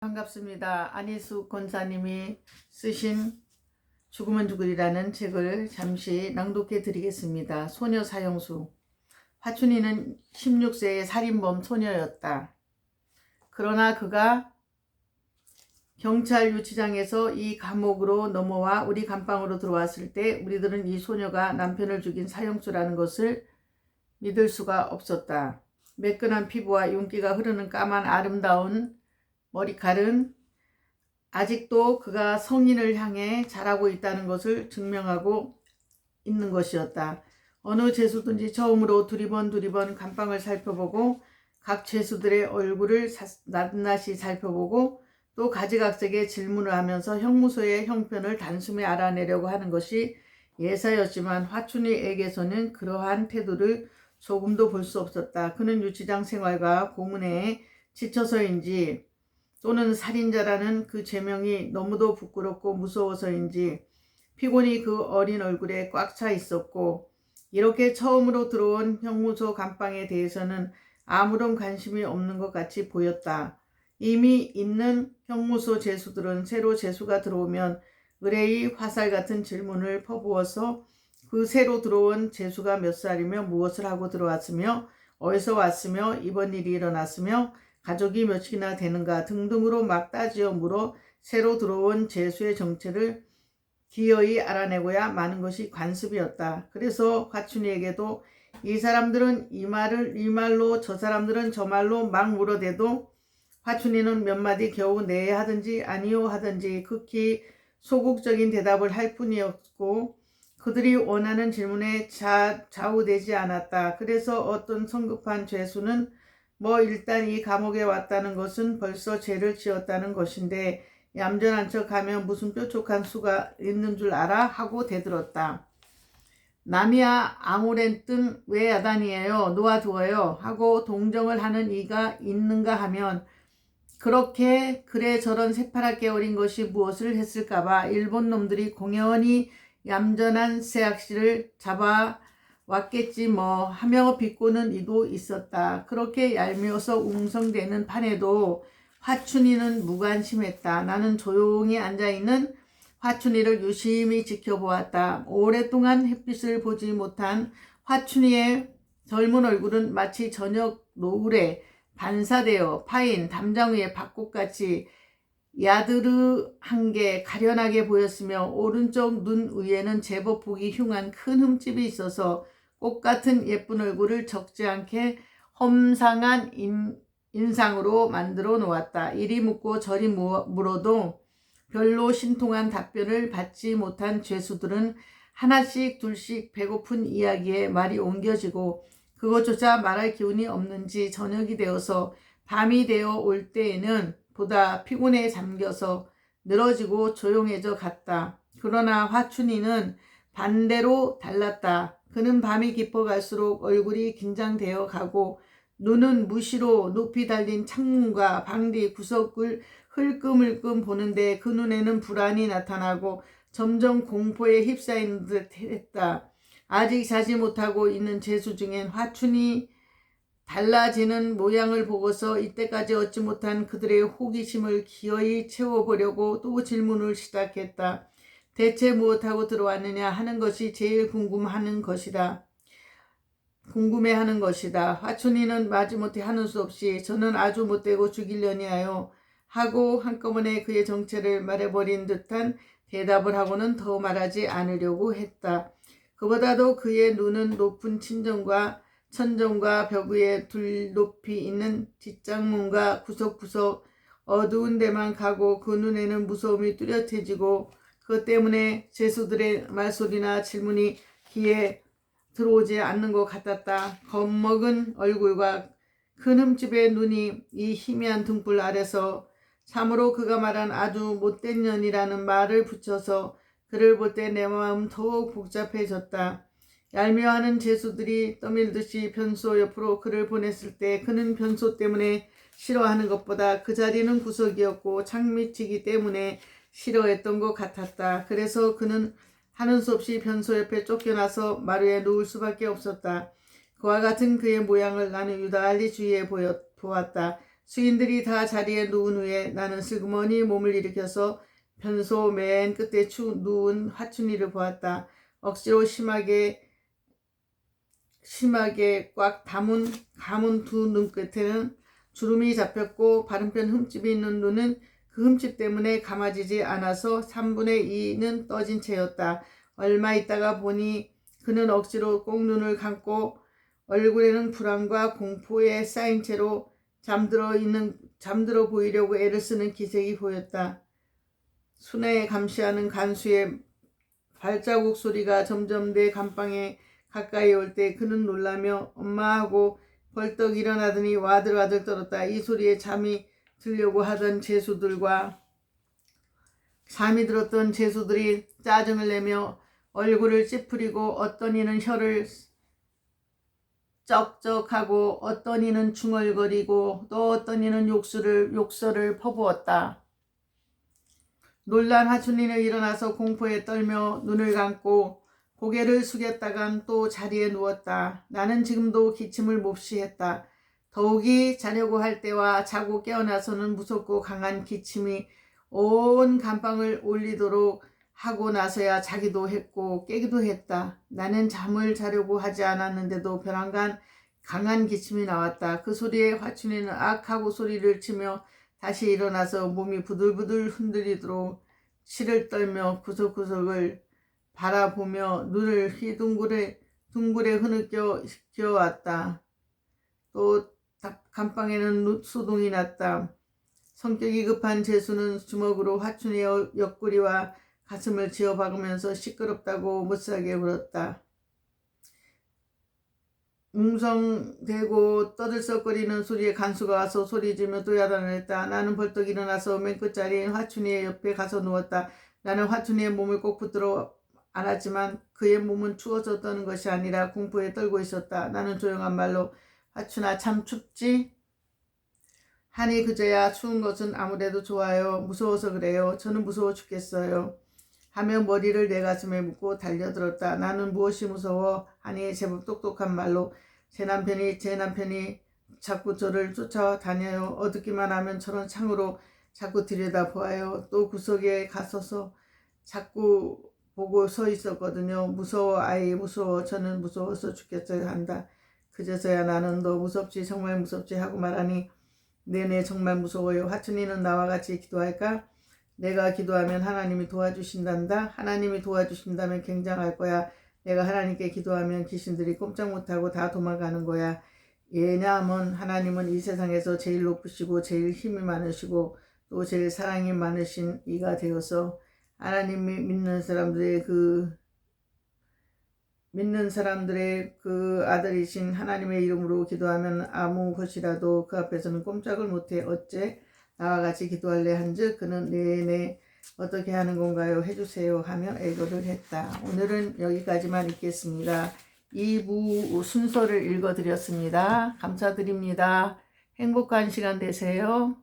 반갑습니다. 안희숙 권사님이 쓰신 죽으면 죽으리라는 책을 잠시 낭독해 드리겠습니다. 소녀 사형수. 화춘이는 16세의 살인범 소녀였다. 그러나 그가 경찰 유치장에서 이 감옥으로 넘어와 우리 감방으로 들어왔을 때 우리들은 이 소녀가 남편을 죽인 사형수라는 것을 믿을 수가 없었다. 매끈한 피부와 윤기가 흐르는 까만 아름다운 머리칼은 아직도 그가 성인을 향해 자라고 있다는 것을 증명하고 있는 것이었다. 어느 죄수든지 처음으로 두리번 감방을 살펴보고 각 죄수들의 얼굴을 낱낱이 살펴보고 또 가지각색의 질문을 하면서 형무소의 형편을 단숨에 알아내려고 하는 것이 예사였지만 화춘이에게서는 그러한 태도를 조금도 볼 수 없었다. 그는 유치장 생활과 고문에 지쳐서인지 또는 살인자라는 그 죄명이 너무도 부끄럽고 무서워서인지 피곤이 그 어린 얼굴에 꽉 차 있었고, 이렇게 처음으로 들어온 형무소 감방에 대해서는 아무런 관심이 없는 것 같이 보였다. 이미 있는 형무소 죄수들은 새로 죄수가 들어오면 의뢰의 화살 같은 질문을 퍼부어서 그 새로 들어온 죄수가 몇 살이며 무엇을 하고 들어왔으며 어디서 왔으며 이번 일이 일어났으며 가족이 몇이나 되는가 등등으로 막 따지어 물어 새로 들어온 죄수의 정체를 기어이 알아내고야 마는 것이 관습이었다. 그래서 화춘이에게도 이 사람들은 이 말로 저 사람들은 저 말로 막 물어대도 화춘이는 몇 마디 겨우 네 하든지 아니요 하든지 극히 소극적인 대답을 할 뿐이었고 그들이 원하는 질문에 좌우되지 않았다. 그래서 어떤 성급한 죄수는 일단 이 감옥에 왔다는 것은 벌써 죄를 지었다는 것인데 얌전한 척 하면 무슨 뾰족한 수가 있는 줄 알아? 하고 대들었다. 남이야 아무랬든 왜 야단이에요? 놓아두어요? 하고 동정을 하는 이가 있는가 하면 그렇게 그래 저런 새파랗게 어린 것이 무엇을 했을까봐 일본 놈들이 공연히 얌전한 새 아씨를 잡아왔겠지 뭐 하며 비꼬는 이도 있었다. 그렇게 얄미워서 웅성대는 판에도 화춘이는 무관심했다. 나는 조용히 앉아있는 화춘이를 유심히 지켜보았다. 오랫동안 햇빛을 보지 못한 화춘이의 젊은 얼굴은 마치 저녁 노을에 반사되어 파인 담장 위의 밭꽃같이 야드르한 게 가련하게 보였으며 오른쪽 눈 위에는 제법 보기 흉한 큰 흠집이 있어서 꽃같은 예쁜 얼굴을 적지 않게 험상한 인상으로 만들어 놓았다. 이리 묻고 저리 물어도 별로 신통한 답변을 받지 못한 죄수들은 하나씩 둘씩 배고픈 이야기에 말이 옮겨지고 그것조차 말할 기운이 없는지 저녁이 되어서 밤이 되어 올 때에는 보다 피곤에 잠겨서 늘어지고 조용해져 갔다. 그러나 화춘이는 반대로 달랐다. 그는 밤이 깊어갈수록 얼굴이 긴장되어 가고 눈은 무시로 높이 달린 창문과 방뒤 구석을 흘끔흘끔 보는데 그 눈에는 불안이 나타나고 점점 공포에 휩싸이는 듯 했다. 아직 자지 못하고 있는 죄수 중엔 화춘이 달라지는 모양을 보고서 이때까지 얻지 못한 그들의 호기심을 기어이 채워보려고 또 질문을 시작했다. 대체 무엇하고 들어왔느냐 하는 것이 제일 궁금해하는 것이다. 화춘이는 마지못해 하는 수 없이 저는 아주 못되고 죽이려니 하여 하고 한꺼번에 그의 정체를 말해버린 듯한 대답을 하고는 더 말하지 않으려고 했다. 그보다도 그의 눈은 높은 천정과 벽 위에 둘 높이 있는 뒷장문과 구석구석 어두운 데만 가고 그 눈에는 무서움이 뚜렷해지고 그것 때문에 죄수들의 말소리나 질문이 귀에 들어오지 않는 것 같았다. 겁먹은 얼굴과 큰 흠집의 눈이 이 희미한 등불 아래서 참으로 그가 말한 아주 못된 년이라는 말을 붙여서 그를 볼 때 내 마음 더욱 복잡해졌다. 얄미워하는 죄수들이 떠밀듯이 변소 옆으로 그를 보냈을 때 그는 변소 때문에 싫어하는 것보다 그 자리는 구석이었고 창밑이기 때문에 싫어했던 것 같았다. 그래서 그는 하는 수 없이 변소 옆에 쫓겨나서 마루에 누울 수밖에 없었다. 그와 같은 그의 모양을 나는 유달리 주위에 보았다. 수인들이 다 자리에 누운 후에 나는 슬그머니 몸을 일으켜서 변소 맨 끝에 누운 화춘이를 보았다. 억지로 심하게 꽉 감은 두 눈끝에는 주름이 잡혔고 바른편 흠집이 있는 눈은 그 흠집 때문에 감아지지 않아서 3분의 2는 떠진 채였다. 얼마 있다가 보니 그는 억지로 꼭 눈을 감고 얼굴에는 불안과 공포에 쌓인 채로 잠들어 보이려고 애를 쓰는 기색이 보였다. 순에 감시하는 간수의 발자국 소리가 점점 내 감방에 가까이 올 때 그는 놀라며 엄마 하고 벌떡 일어나더니 와들와들 떨었다. 이 소리에 잠이 들려고 하던 잠이 들었던 죄수들이 짜증을 내며 얼굴을 찌푸리고 어떤 이는 혀를 쩍쩍하고 어떤 이는 중얼거리고 또 어떤 이는 욕설을 퍼부었다. 놀란 화춘이는 일어나서 공포에 떨며 눈을 감고 고개를 숙였다간 또 자리에 누웠다. 나는 지금도 기침을 몹시 했다. 더욱이 자려고 할 때와 자고 깨어나서는 무섭고 강한 기침이 온 감방을 울리도록 하고 나서야 자기도 했고 깨기도 했다. 나는 잠을 자려고 하지 않았는데도 벼랑간 강한 기침이 나왔다. 그 소리에 화춘이는 악 하고 소리를 치며 다시 일어나서 몸이 부들부들 흔들리도록 치를 떨며 구석구석을 바라보며 눈을 둥글에 흐느껴 왔다. 또 감방에는 소동이 났다. 성격이 급한 재수는 주먹으로 화춘이의 옆구리와 가슴을 쥐어박으면서 시끄럽다고 못살게 울었다. 웅성대고 떠들썩거리는 소리에 간수가 와서 소리지며 또 야단을 했다. 나는 벌떡 일어나서 맨 끝자리인 화춘이의 옆에 가서 누웠다. 나는 화춘이의 몸을 꼭 붙들어 안았지만 그의 몸은 추워서 떠는 것이 아니라 공포에 떨고 있었다. 나는 조용한 말로 화춘아 참 춥지? 하니 그제야 추운 것은 아무래도 좋아요. 무서워서 그래요. 저는 무서워 죽겠어요. 하며 머리를 내 가슴에 묻고 달려들었다. 나는 무엇이 무서워? 하니 제법 똑똑한 말로 제 남편이 자꾸 저를 쫓아다녀요. 어둡기만 하면 저런 창으로 자꾸 들여다보아요. 또 구석에 가서서 자꾸 보고 서 있었거든요. 무서워 아이 무서워. 저는 무서워서 죽겠어요 한다. 그제서야 나는 너 무섭지 정말 무섭지 하고 말하니 네네 정말 무서워요. 화춘이는 나와 같이 기도할까? 내가 기도하면 하나님이 도와주신단다. 하나님이 도와주신다면 굉장할 거야. 내가 하나님께 기도하면 귀신들이 꼼짝 못하고 다 도망가는 거야. 왜냐하면 하나님은 이 세상에서 제일 높으시고 제일 힘이 많으시고 또 제일 사랑이 많으신 이가 되어서 하나님이 믿는 사람들의 그 아들이신 하나님의 이름으로 기도하면 아무 것이라도 그 앞에서는 꼼짝을 못해. 어째 나와 같이 기도할래 한즉 그는 네네 어떻게 하는 건가요? 해주세요 하며 애도를 했다. 오늘은 여기까지만 읽겠습니다. 2부 순서를 읽어드렸습니다. 감사드립니다. 행복한 시간 되세요.